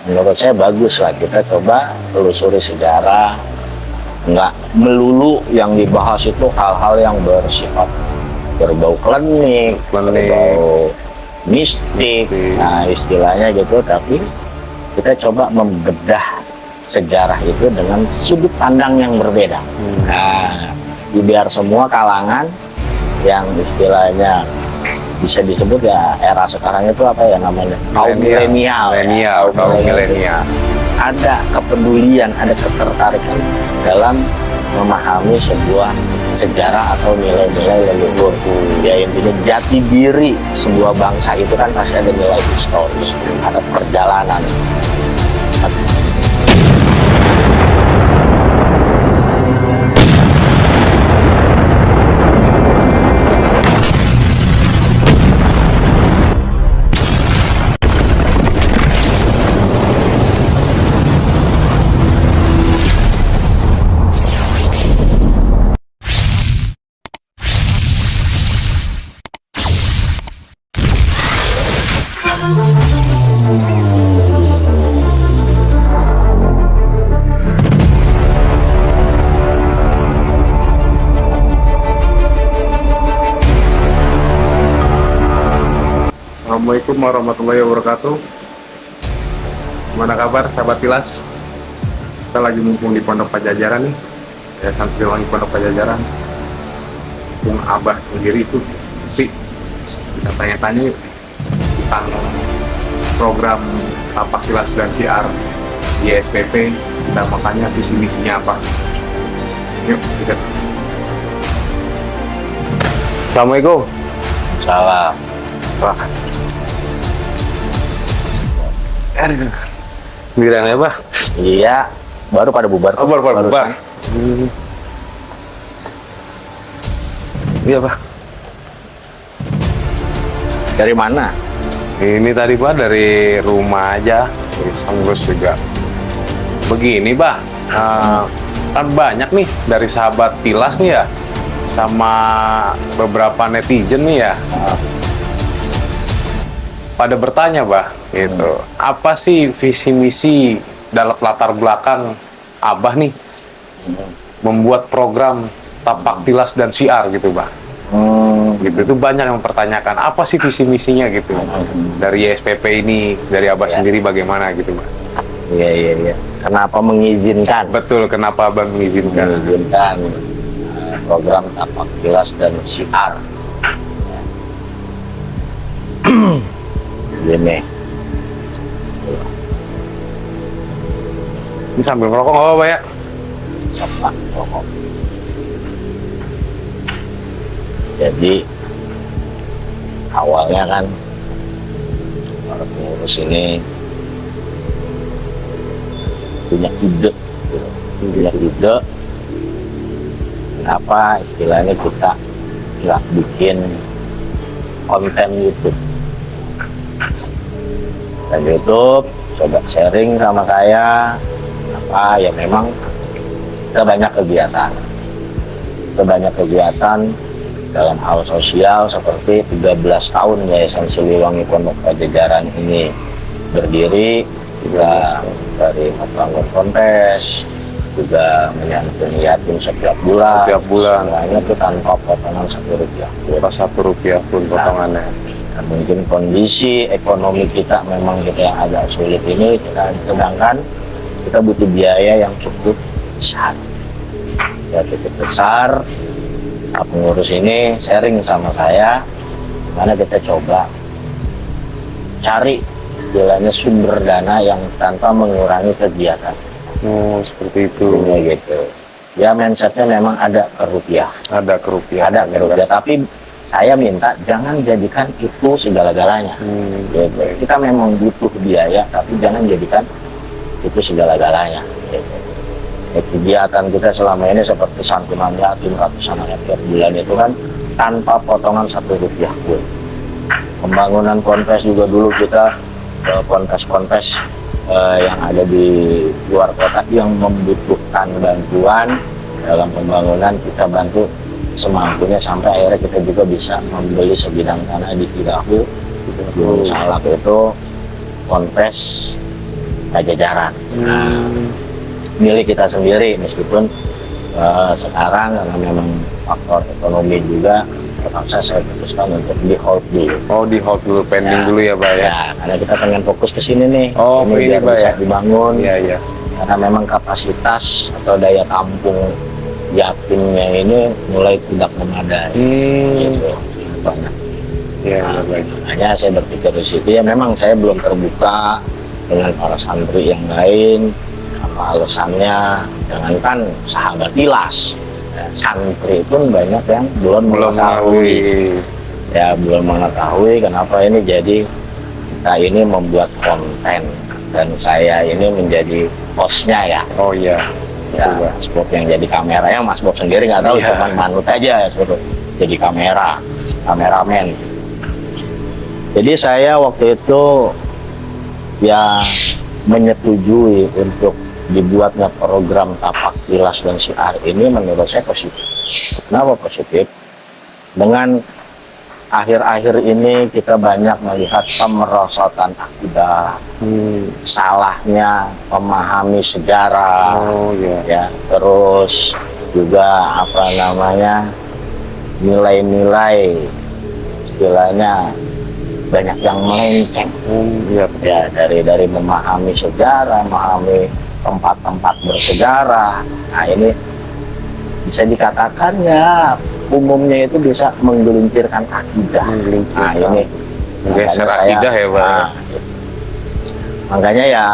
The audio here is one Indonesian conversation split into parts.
menurut saya bagus lah kita coba telusuri sejarah, nggak melulu yang dibahas itu hal-hal yang bersifat berbau klinik, berbau mistik, nah istilahnya gitu, tapi kita coba membedah sejarah itu dengan sudut pandang yang berbeda. Nah, biar semua kalangan yang istilahnya bisa disebut ya era sekarang itu apa ya namanya, kaum milenial, kaum milenial, ada kepedulian, ada ketertarikan dalam memahami sebuah sejarah atau nilai-nilai leluhur. Ya intinya jati diri sebuah bangsa itu kan pasti ada nilai historis, ada perjalanan. Assalamualaikum warahmatullahi wabarakatuh. Gimana kabar sahabat Tilas? Kita lagi mumpung di Pondok Pajajaran nih, Yayasan Siliwangi Pondok Pajajaran. Mumpung Abah sendiri itu, tapi kita tanya-tanya yuk tentang program Tapak Tilas dan Siar di SPP. Kita makanya visi misinya apa? Yuk kita. Assalamualaikum. Salam. Wah. Giliran ya, Pak? Iya, baru pada bubar. Oh, baru bubar. Iya, Pak. Dari mana? Ini tadi, Pak, dari rumah aja. Terus juga begini, Pak. Kan banyak nih dari sahabat Tilas nih ya, sama beberapa netizen nih ya. Pada bertanya, Pak, gitu. Apa sih visi misi dalam latar belakang Abah nih membuat program Tapak Tilas dan Siar gitu, Pak? Gitu itu banyak yang mempertanyakan apa sih visi misinya gitu dari YSPP ini, dari Abah sendiri bagaimana gitu, Pak? Iya. Kenapa mengizinkan? Betul, kenapa Abah mengizinkan? Program Tapak Tilas dan Siar. Gini. Ini sambil merokok nggak apa-apa ya? Apa? Rokok. Jadi awalnya kan para pengurus ini punya ide, kenapa istilahnya kita nggak bikin konten YouTube. Dan YouTube coba sharing sama saya apa ya, memang kita banyak kegiatan dalam hal sosial seperti 13 tahun Yayasan Siliwangi Pondok Pajajaran ini berdiri. Kita dari membangun kontes, juga menyantuni yatim setiap bulan, semuanya itu tanpa potongan Rp1 pun potongannya. Nah, mungkin kondisi ekonomi kita memang kita yang agak sulit ini, sedangkan kita butuh biaya yang cukup besar. Ya cukup besar. Nah, pengurus ini sharing sama saya, mana kita coba cari istilahnya sumber dana yang tanpa mengurangi kegiatan. Oh, seperti itu. Ya, gitu. Ya mindsetnya memang ada ke rupiah. Ada ke rupiah, tapi saya minta jangan jadikan itu segala-galanya. Gitu. Kita memang butuh biaya, tapi jangan jadikan itu segala-galanya. Gitu. Ya, kegiatan kita selama ini seperti santunan yatim ratusan anak tiap bulan itu kan tanpa potongan Rp1 pun. Pembangunan kontes juga dulu kita kontes-kontes yang ada di luar kota yang membutuhkan bantuan dalam pembangunan, kita bantu semampunya sampai akhirnya kita juga bisa membeli sebidang tanah di Kidahu. Gunung Salak itu kontes Pajajaran. Nah, milik kita sendiri, meskipun sekarang karena memang faktor ekonomi juga terpaksa saya putuskan untuk di hold dulu. Oh, di hold dulu, pending dulu ya Pak ya? Ya, karena kita pengen fokus ke sini nih. Oh, ini ini biar Pak bisa ya? dibangun. Iya, iya. Karena memang kapasitas atau daya tampung Jatimnya ini mulai tidak memadai. Gitu. Banyak. Iya, iya, baik. Makanya saya berpikir di situ ya, memang saya belum terbuka dengan para santri yang lain. Apa alasannya? Jangankan sahabat Tilas, ya, santri pun banyak yang belum mengetahui. Ya, belum mengetahui kenapa ini jadi kita ini membuat konten dan saya ini menjadi hostnya ya. Oh iya. Ya, Mas Bob yang jadi kameranya, Mas Bob sendiri nggak tahu, Iya. cuman manut aja ya, suruh jadi kameramen. Jadi saya waktu itu ya menyetujui untuk dibuatnya program Tapak Tilas dan Syiar ini, menurut saya positif. Kenapa positif? Dengan akhir-akhir ini kita banyak melihat pemerosotan akidah, salahnya memahami sejarah, ya, terus juga apa namanya nilai-nilai, istilahnya banyak yang melenceng, ya, dari memahami sejarah, memahami tempat-tempat bersejarah. Nah, ini bisa dikatakan ya umumnya itu bisa menggelincirkan akidah. Nah, ini Geser akidah ya Pak. Nah, makanya ya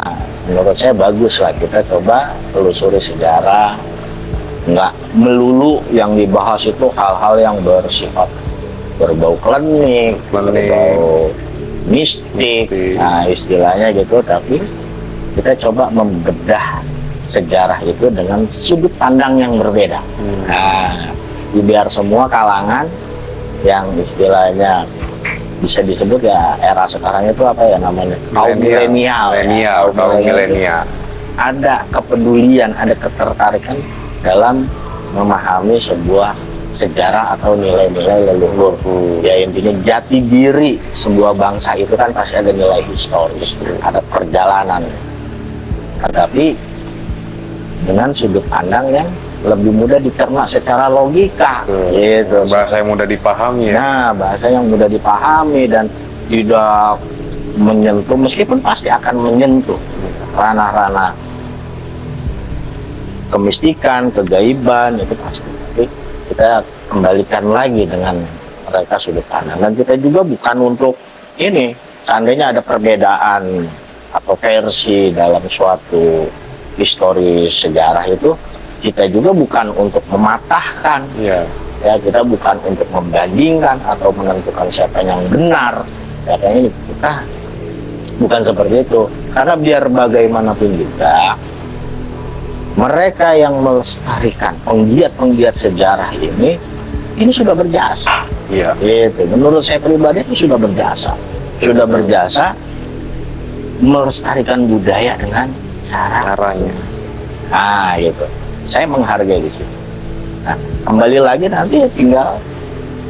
menurut saya bagus lah kita coba telusuri sejarah, nggak melulu yang dibahas itu hal-hal yang bersifat berbau klinik, berbau mistik, nah istilahnya gitu, tapi kita coba membedah sejarah itu dengan sudut pandang yang berbeda. Nah, biar semua kalangan yang istilahnya bisa disebut ya era sekarang itu apa ya namanya, kaum milenial, ada kepedulian, ada ketertarikan dalam memahami sebuah sejarah atau nilai-nilai leluhur. Ya intinya jati diri sebuah bangsa itu kan pasti ada nilai historis, ada perjalanan, tapi dengan sudut pandang yang lebih mudah dicerna secara logika, gitu. Bahasa yang mudah dipahami ya. Nah, bahasa yang mudah dipahami dan tidak menyentuh, meskipun pasti akan menyentuh ranah-ranah kemistikan, kegaiban, itu pasti. Tapi kita kembalikan lagi dengan mereka sudut pandang. Dan kita juga bukan untuk ini, seandainya ada perbedaan atau versi dalam suatu historis sejarah itu, kita juga bukan untuk mematahkan, ya kita bukan untuk membandingkan atau menentukan siapa yang benar, siapa yang ini, kita bukan seperti itu. Karena biar bagaimanapun juga mereka yang melestarikan penggiat-penggiat sejarah ini sudah berjasa. Iya. Itu menurut saya pribadi itu sudah berjasa melestarikan budaya dengan caranya. Nah, gitu. Saya menghargai di situ. Nah, kembali lagi nanti tinggal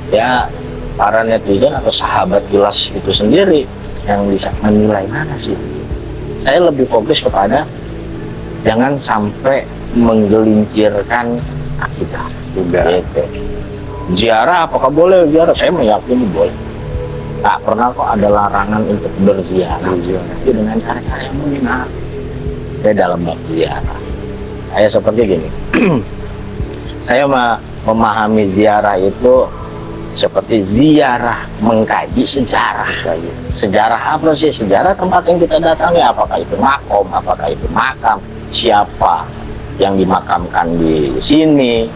ya para netizen atau sahabat Tilas itu sendiri yang bisa menilai mana sih. Saya lebih fokus kepada jangan sampai menggelincirkan akidah. Gitu. Ziarah apakah boleh ziarah? Saya meyakini boleh. Tak pernah kok ada larangan untuk berziarah. Tapi dengan cara-cara yang benar. Saya dalam bab ziarah. Saya seperti gini. Saya memahami ziarah itu seperti ziarah mengkaji sejarah. Sejarah apa sih? Sejarah tempat yang kita datangi, apakah itu makom, apakah itu makam, siapa yang dimakamkan di sini,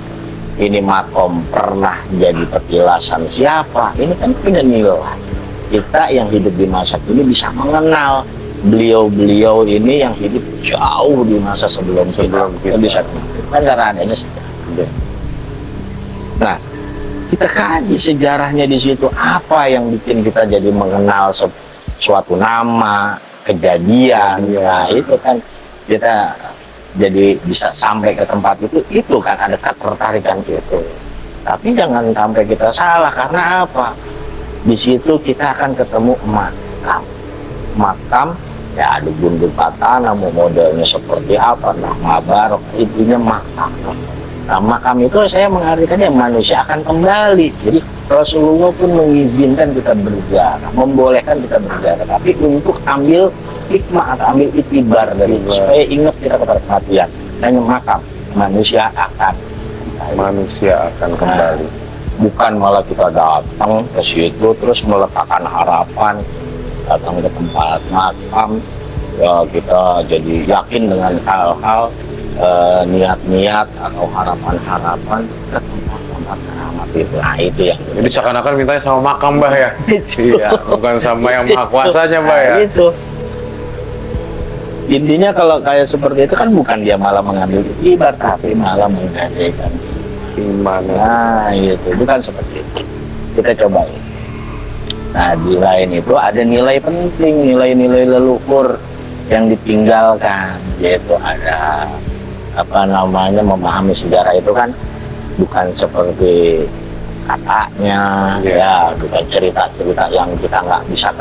ini makom pernah jadi petilasan siapa, ini kan punya nilai. Kita yang hidup di masa ini bisa mengenal beliau-beliau ini yang hidup jauh di masa sebelum kita bisa kan karena adanya sejarah. Nah, kita kaji sejarahnya di situ, apa yang bikin kita jadi mengenal suatu nama, kejadian. Nah, itu kan kita jadi bisa sampai ke tempat itu kan ada ketertarikan itu. Tapi jangan sampai kita salah, karena apa? Di situ kita akan ketemu makam Ya ada gundur patana, mau modelnya seperti apa, nah mabar, intinya makam. Nah makam itu saya mengartikannya manusia akan kembali. Jadi Rasulullah pun mengizinkan kita berziarah, membolehkan kita berziarah, tapi untuk ambil hikmah atau ambil itibar dari itu, supaya ingat kita kepada kematian. Hanya makam, manusia akan kembali. Bukan malah kita datang ke situ terus meletakkan harapan, datang ke tempat makam, ya kita jadi yakin dengan hal-hal niat-niat atau harapan-harapan ke tempat-tempat keramat itu. Nah itu yang Jadi seakan-akan mintanya sama makam, Mbah ya? Iya, bukan sama yang maha kuasanya, Mbah ya? Nah, itu intinya kalau kayak seperti itu kan bukan dia malah mengambil itibar, tapi malah menggadaikan Iman. nah itu bukan seperti itu. Kita coba ya. Nah di lain itu ada nilai penting, nilai-nilai leluhur yang ditinggalkan, yaitu ada apa namanya, memahami sejarah itu kan bukan seperti katanya, ya bukan cerita-cerita yang kita nggak bisa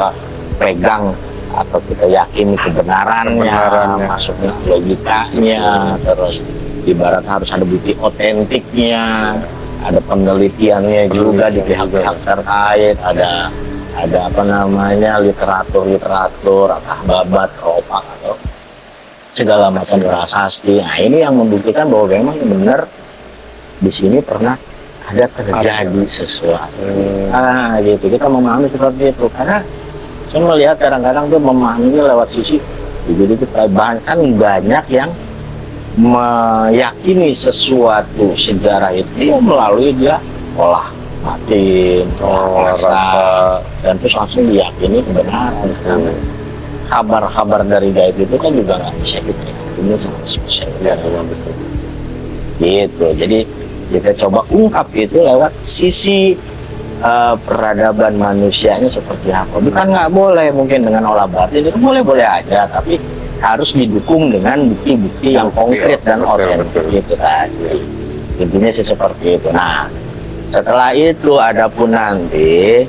pegang atau kita yakini kebenarannya, masuknya logikanya, terus ibarat harus ada bukti otentiknya, ada penelitiannya juga di pihak-pihak terkait, ada apa namanya literatur, atau babat, ropak atau segala macam prasasti. Nah ini yang membuktikan bahwa memang benar di sini pernah ada terjadi sesuatu. Nah gitu, kita memahami seperti itu karena saya melihat kadang-kadang tuh memahaminya lewat sisi jadi kita bahkan banyak yang meyakini sesuatu sejarah itu melalui dia olah batin, rasa, dan terus langsung diyakini kebenaran. Kabar-kabar dari gaib itu kan juga nggak bisa kita yakini 100% ya, betul. Gitu, jadi kita coba ungkap itu lewat sisi peradaban manusianya seperti apa. Bukan nggak boleh mungkin dengan olah batin, itu boleh-boleh aja, tapi harus didukung dengan bukti-bukti yang konkret dan otentik gitu tadi. Intinya sih seperti itu. Nah, setelah itu adapun nanti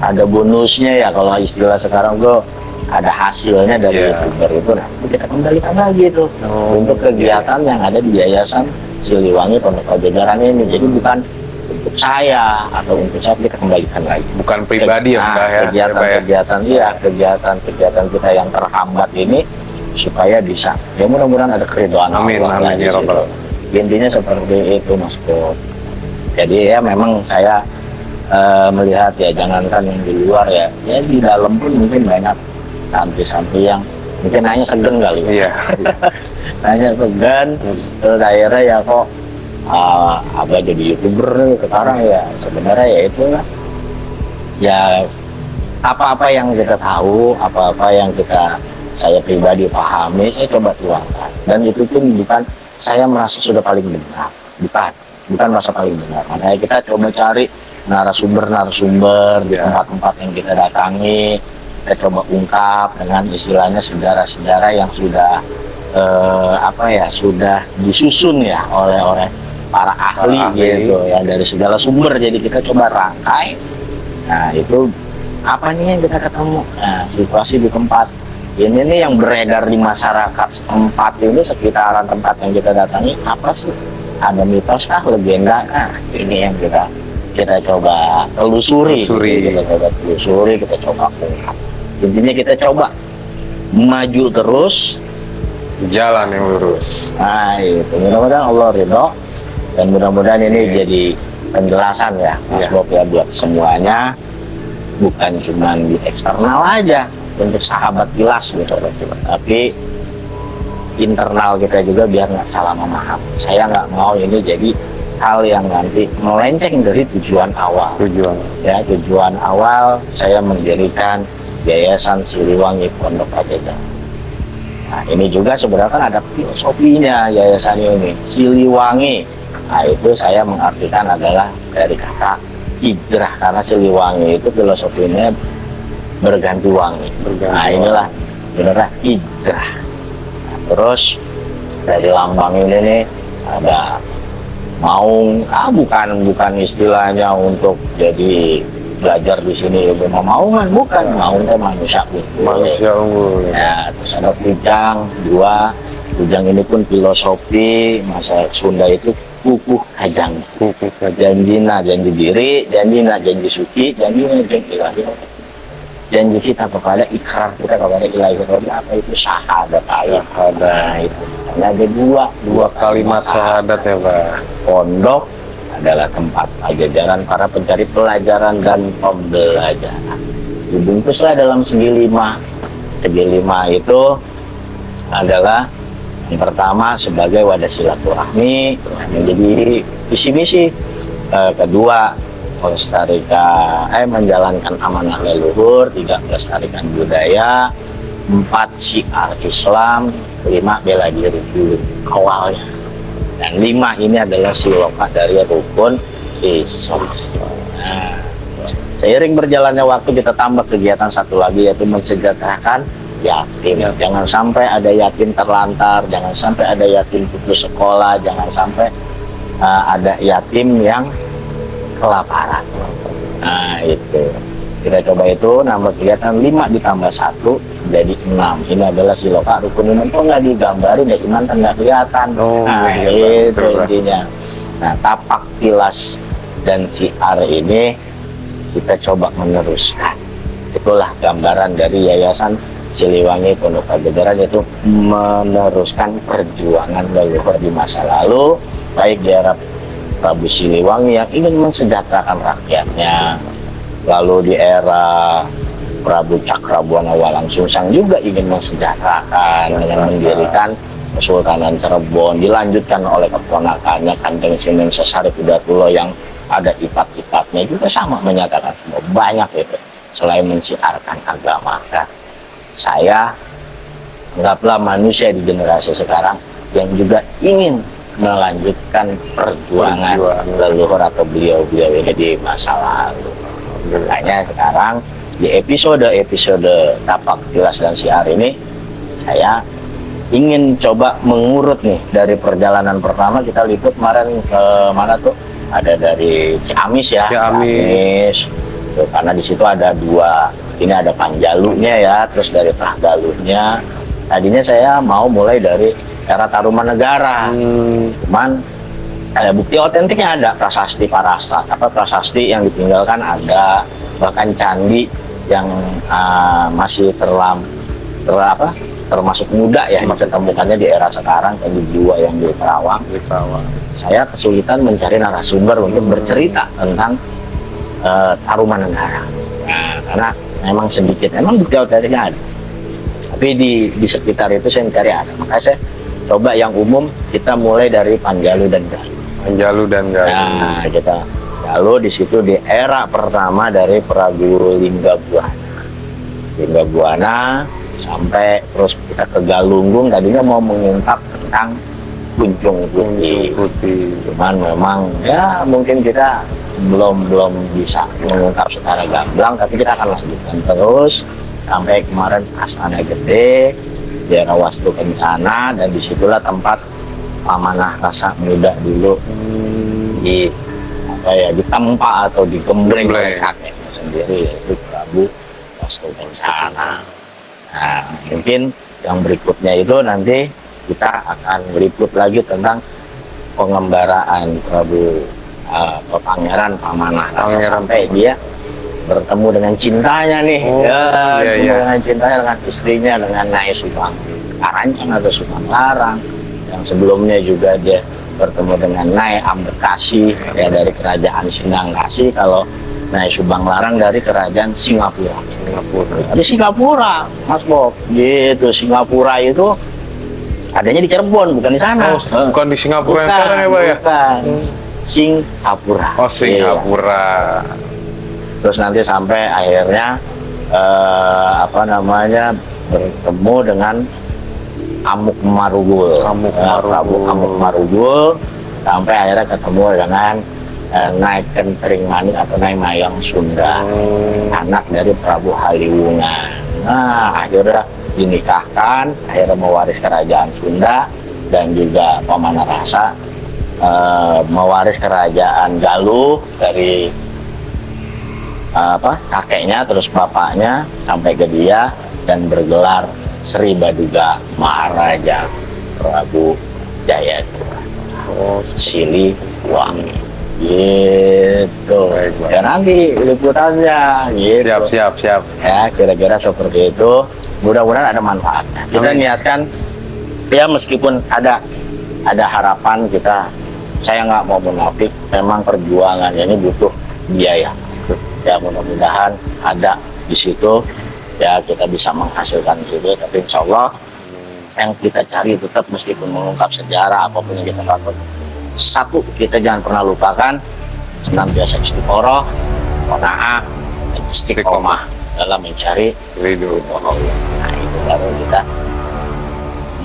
ada bonusnya ya, kalau istilah sekarang tuh ada hasilnya dari YouTuber itu, nah kita kembalikan lagi tuh untuk kegiatan yang ada di Yayasan Siliwangi Pondok Pajajaran ini. Jadi bukan untuk saya atau untuk saya, kita kembalikan lagi. Bukan pribadi ya, Mbak ya. Kegiatan kita yang terhambat ini supaya bisa. Ya mudah-mudahan ada keridhaan Allah. Amin ya Rabbal. Intinya seperti itu Mas Bro. Jadi ya memang saya melihat ya, jangankan yang di luar ya di dalam pun mungkin banyak santri-santri yang mungkin hanya segan kali. Iya. Hanya segan, terus akhirnya ya kok abah jadi YouTuber nih sekarang ya. Sebenarnya ya itulah ya, apa-apa yang kita tahu, apa-apa yang saya pribadi pahami, saya coba tuangkan. Dan itu pun bukan saya merasa sudah paling benar, bukan merasa paling benar. Makanya kita coba cari narasumber di tempat-tempat yang kita datangi, kita coba ungkap dengan istilahnya sejarah-sejarah yang sudah sudah disusun ya oleh para ahli gitu ya, dari segala sumber. Jadi kita coba rangkai. Nah itu apa nih yang kita ketemu, nah situasi di tempat ini nih yang beredar di masyarakat setempat ini, sekitaran tempat yang kita datangi, apa sih, ada mitos kah, legenda kah? Ini yang kita coba telusuri. Kita coba telusuri, kita coba ungkap. Intinya kita coba maju terus, jalan yang lurus. Nah itu mudah-mudahan Allah ridho, dan mudah-mudahan ini jadi penjelasan ya Mas Bob ya buat semuanya, bukan cuma di eksternal aja untuk sahabat jelas gitu, tapi internal kita juga biar nggak salah memaham. Saya nggak mau ini jadi hal yang nanti melenceng dari tujuan awal. Tujuan awal saya mendirikan Yayasan Siliwangi Pondok Pajajaran. Nah ini juga sebenarnya kan ada filosofinya yayasan ini, Siliwangi. Nah itu saya mengartikan adalah dari kata hijrah, karena Siliwangi itu filosofinya berganti wangi. Nah inilah beneran hijrah. Nah, terus dari lambang ini nih ada maung, bukan istilahnya untuk jadi belajar di sini ilmu mamaungan, bukan maungan manusia unggul. Manusia unggul. Ya, terus ada Bujang dua. Bujang ini pun filosofi masa Sunda itu kukuh kajang. Janjina janji diri, janjina janji suci, janjina janji ilahi. Janji kita kepada ikrar kita kepada ilahi apa itu syahadat ayat. Nah itu hanya ada dua Kalimat syahadat ya Pak. Pondok adalah tempat pajajaran para pencari pelajaran dan pembelajaran. Dibungkuslah dalam segi lima. Segi lima itu adalah yang pertama sebagai wadah silaturahmi menjadi visi misi. Kedua menjalankan amanah leluhur. Tiga melestarikan budaya. Empat syiar Islam. Lima bela diri dulu awalnya. Dan lima ini adalah siloka dari rukun Islam. Nah, seiring berjalannya waktu kita tambah kegiatan satu lagi yaitu mensejahterakan yatim. Jangan sampai ada yatim terlantar, jangan sampai ada yatim putus sekolah, jangan sampai ada yatim yang kelaparan. Nah itu kita coba itu nambah kegiatan 5 ditambah 1 jadi 6. Ini adalah siloka rukun iman. Kok nggak digambarin ya iman kan nggak kelihatan. Nah itu intinya. Nah tapak tilas dan siar ini kita coba meneruskan. Itulah gambaran dari Yayasan Siliwangi Pondok Pajajaran, yaitu meneruskan perjuangan leluhur di masa lalu, baik di era Prabu Siliwangi yang ingin mensejahterakan rakyatnya, lalu di era Prabu Cakrabuana Walang Sungsang juga ingin mensejahterakan dengan mendirikan Kesultanan Cirebon, dilanjutkan oleh keponakannya Kanjeng Sunan Sesari Kudatula yang ada ipat-ipatnya juga sama menyatakan banyak itu selain mensiarkan agama. Saya anggaplah manusia di generasi sekarang yang juga ingin melanjutkan perjuangan leluhur atau beliau-beliau ini di masa lalu. Makanya sekarang di episode tapak tilas dan siar ini saya ingin coba mengurut nih dari perjalanan pertama. Kita liput kemarin ke mana tuh? Ada dari Ciamis ya. Ciamis. Tuh, karena di situ ada dua. Ini ada Panjalunya ya, terus dari Pragaluhnya. Tadinya saya mau mulai dari era Tarumanegara. Cuman bukti otentiknya ada, prasasti Parasat, prasasti yang ditinggalkan ada, bahkan candi yang masih termasuk muda ya, ditemukannya di era sekarang, candi Jiwa yang di Karawang. Saya kesulitan mencari narasumber untuk bercerita tentang Tarumanegara. Nah, karena memang sedikit, memang bukti otentiknya ada, tapi di sekitar itu saya mencari ada. Makanya saya coba yang umum, kita mulai dari Panjalu dan Galuh. Nah, kita Galuh di situ di era pertama dari Prabu Lingga Buana sampai terus kita ke Galunggung. Tadinya mau mengungkap tentang Kuncung Putih. Cuman memang ya mungkin kita belum bisa mengungkap secara gamblang, tapi kita akan lanjutkan terus sampai kemarin Astana Gede, daerah Wastu Kencana, dan disitulah tempat Pamanah Rasa Muda dulu ditempa atau digembleng oleh kakeknya sendiri, yaitu Prabu Wastu Kencana. Nah, mungkin yang berikutnya itu nanti kita akan meliput lagi tentang pengembaraan Prabu Pangeran Pamanah Rasa sampai dia bertemu dengan cintanya nih, dengan cintanya, dengan istrinya, dengan Nyai Subang Karancang atau Subang Larang. Yang sebelumnya juga dia bertemu dengan Nyai Ambekasi ya, dari kerajaan Sindangkasi. Kalau Nyai Subang Larang dari kerajaan Singapura. Di Singapura, Mas Bob, gitu. Singapura itu adanya di Cirebon, bukan di sana. Bukan di Singapura yang sekarang ya, Pak ya? Bukan. Singapura. Oh, Singapura. Iya. Terus nanti sampai akhirnya bertemu dengan Amuk Marugul. Prabu Amuk Marugul, sampai akhirnya ketemu dengan Nyai Kentering Manik atau Nyai Mayang Sunda, anak dari Prabu Haliwungan. Nah, akhirnya dinikahkan, akhirnya mewaris kerajaan Sunda, dan juga Pamanah Rasa mewaris kerajaan Galuh dari kakeknya terus bapaknya sampai ke dia dan bergelar Sri Baduga Maharaja Prabu Jayadeva Siliwangi gitu. Baik, baik. Ya nanti liputannya gitu. Siap. Ya kira-kira seperti itu. Mudah-mudahan ada manfaatnya. Kita Amin. niatkan ya meskipun ada harapan kita. Saya nggak mau munafik. Memang perjuangan ini butuh biaya. Ya mudah-mudahan ada di situ. Ya kita bisa menghasilkan itu. Tapi insya Allah yang kita cari tetap meskipun mengungkap sejarah apapun yang kita lakukan. Satu, kita jangan pernah lupakan senantiasa istiqoroh, qanaah, dan istiqomah dalam mencari Ridho. Allah. Nah itu baru kita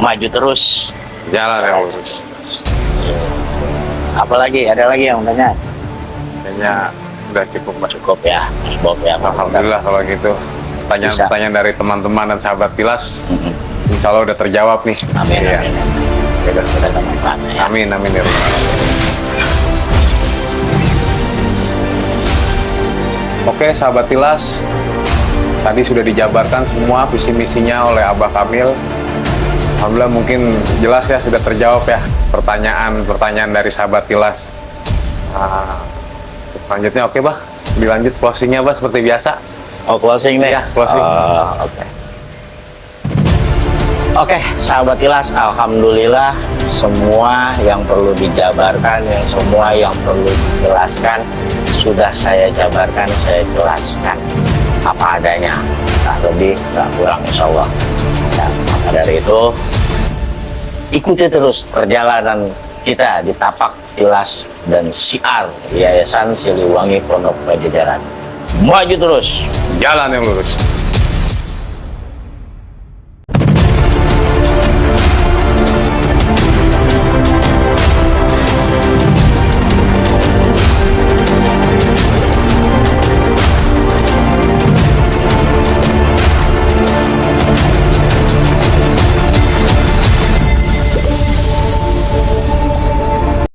maju terus. Jalan yang lurus. Apalagi ada lagi yang tanya? Kayaknya udah cukup, Mas. Cukup ya, cukup ya. Alhamdulillah kalau gitu. Bisa. Pertanyaan-pertanyaan dari teman-teman dan sahabat Pilas, Mm-mm. insya Allah udah terjawab nih. Amin, Iya. amin. Sudah ada manfaatnya ya. Amin ya Allah. Oke sahabat Tilas, tadi sudah dijabarkan semua visi misinya oleh Abah Kamil. Alhamdulillah mungkin jelas ya, sudah terjawab ya pertanyaan dari sahabat Tilas. Selanjutnya oke Bah, dilanjut closingnya Bah seperti biasa. Oh closing nih Ya, closing. Oke. Oke, sahabat Tilas, alhamdulillah semua yang perlu dijabarkan, semua yang perlu dijelaskan sudah saya jabarkan, saya jelaskan apa adanya, tak lebih, tak kurang, insya Allah. Ya, maka dari itu ikuti terus perjalanan kita di tapak Tilas dan siar Yayasan Siliwangi Pondok Pajajaran. Maju terus. Jalan yang lurus.